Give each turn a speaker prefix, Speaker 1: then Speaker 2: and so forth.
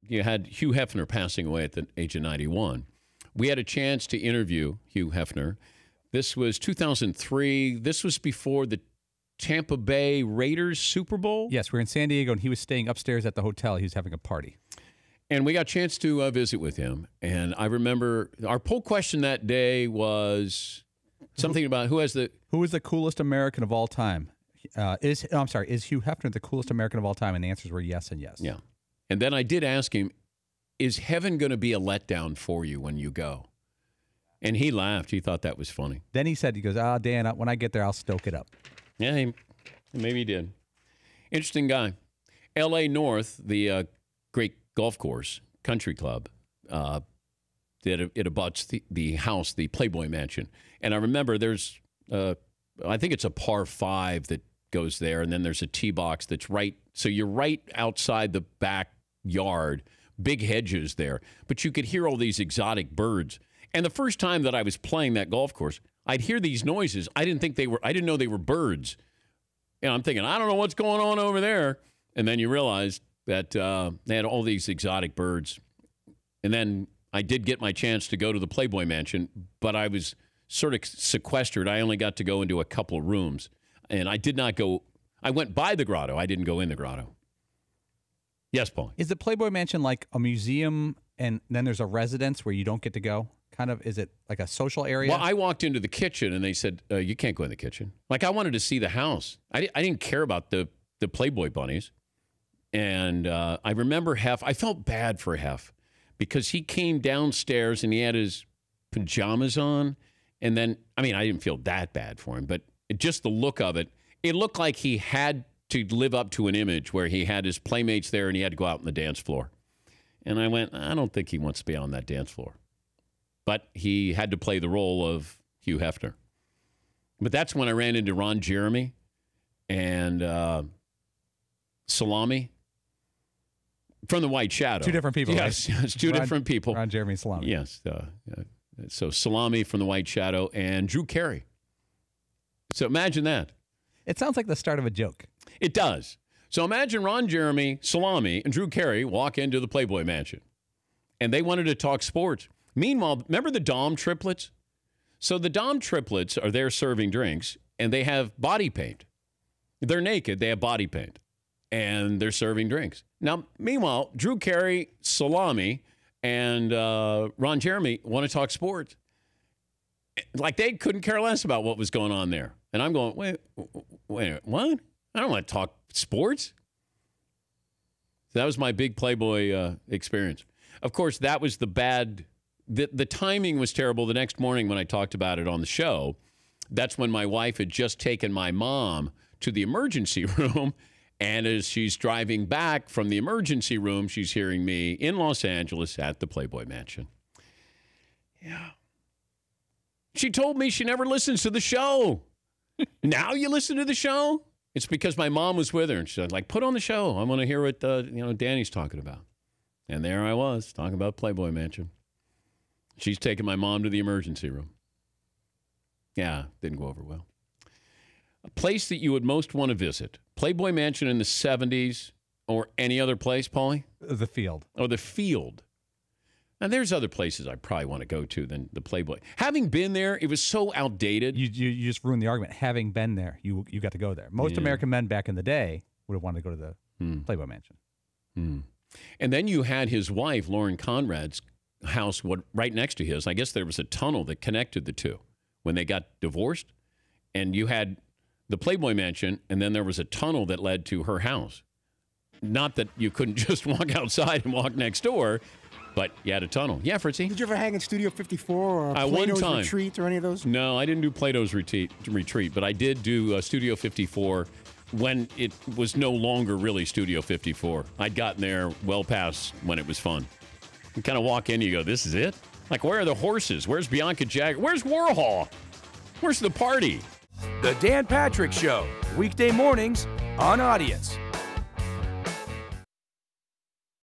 Speaker 1: you had Hugh Hefner passing away at the age of 91. We had a chance to interview Hugh Hefner. This was 2003. This was before the Tampa Bay Raiders Super Bowl.
Speaker 2: Yes, we're in San Diego, and he was staying upstairs at the hotel. He was having a party.
Speaker 1: And we got a chance to visit with him. And I remember our poll question that day was something about who is the
Speaker 2: coolest American of all time? Is Hugh Hefner the coolest American of all time? And the answers were yes and yes.
Speaker 1: Yeah. And then I did ask him, is heaven going to be a letdown for you when you go? And he laughed. He thought that was funny.
Speaker 2: Then he goes, Dan, when I get there, I'll stoke it up.
Speaker 1: Yeah, maybe he did. Interesting guy. L.A. North, the great golf course, country club, it abuts the house, the Playboy Mansion. And I remember there's, I think it's a par 5 that goes there, and then there's a tee box that's right. So you're right outside the backyard, big hedges there. But you could hear all these exotic birds. And the first time that I was playing that golf course, I'd hear these noises. I didn't know they were birds. And I'm thinking, I don't know what's going on over there. And then you realize that they had all these exotic birds. And then I did get my chance to go to the Playboy Mansion, but I was sort of sequestered. I only got to go into a couple of rooms. And I did not go. I went by the grotto. I didn't go in the grotto. Yes, Paul.
Speaker 2: Is the Playboy Mansion like a museum and then there's a residence where you don't get to go? Kind of, is it like a social area?
Speaker 1: Well, I walked into the kitchen and they said, you can't go in the kitchen. Like, I wanted to see the house. I didn't care about the Playboy bunnies. And I remember Hef. I felt bad for Hef because he came downstairs and he had his pajamas on. And then, I mean, I didn't feel that bad for him, but just the look of it, it looked like he had to live up to an image where he had his playmates there and he had to go out on the dance floor. And I went, I don't think he wants to be on that dance floor. But he had to play the role of Hugh Hefner. But that's when I ran into Ron Jeremy and Salami from the White Shadow.
Speaker 2: Two different people,
Speaker 1: yes,
Speaker 2: right?
Speaker 1: Yes, two different people.
Speaker 2: Ron Jeremy and Salami.
Speaker 1: Yes. So Salami from the White Shadow and Drew Carey. So imagine that.
Speaker 2: It sounds like the start of a joke.
Speaker 1: It does. So imagine Ron Jeremy, Salami, and Drew Carey walk into the Playboy Mansion. And they wanted to talk sports. Meanwhile, remember the Dom triplets? So the Dom triplets are there serving drinks, and they have body paint. They're naked. They have body paint, and they're serving drinks. Now, meanwhile, Drew Carey, Salami, and Ron Jeremy want to talk sports. Like, they couldn't care less about what was going on there. And I'm going, wait, what? I don't want to talk sports. So that was my big Playboy experience. Of course, that was the bad... The timing was terrible. The next morning when I talked about it on the show, that's when my wife had just taken my mom to the emergency room. And as she's driving back from the emergency room, she's hearing me in Los Angeles at the Playboy Mansion. Yeah. She told me she never listens to the show. Now you listen to the show? It's because my mom was with her. And she said, like, put on the show. I want to hear what Danny's talking about. And there I was talking about Playboy Mansion. She's taking my mom to the emergency room. Yeah, didn't go over well. A place that you would most want to visit. Playboy Mansion in the 70s or any other place, Paulie?
Speaker 2: The Field.
Speaker 1: Oh, the Field. Now, there's other places I probably want to go to than the Playboy. Having been there, it was so outdated.
Speaker 2: You just ruined the argument. Having been there, you got to go there. Most American men back in the day would have wanted to go to the Playboy Mansion.
Speaker 1: And then you had his wife, Lauren Conrad's house right next to his. I guess there was a tunnel that connected the two when they got divorced. And you had the Playboy Mansion, and then there was a tunnel that led to her house. Not that you couldn't just walk outside and walk next door, but you had a tunnel. Yeah, Fritzy?
Speaker 3: Did you ever hang in Studio 54 or Plato's Retreat or any of those?
Speaker 1: No, I didn't do Plato's Retreat, but I did do Studio 54 when it was no longer really Studio 54. I'd gotten there well past when it was fun. You kind of walk in and you go, this is it? Like, where are the horses? Where's Bianca Jagger? Where's Warhol? Where's the party?
Speaker 4: The Dan Patrick Show, weekday mornings on Audience.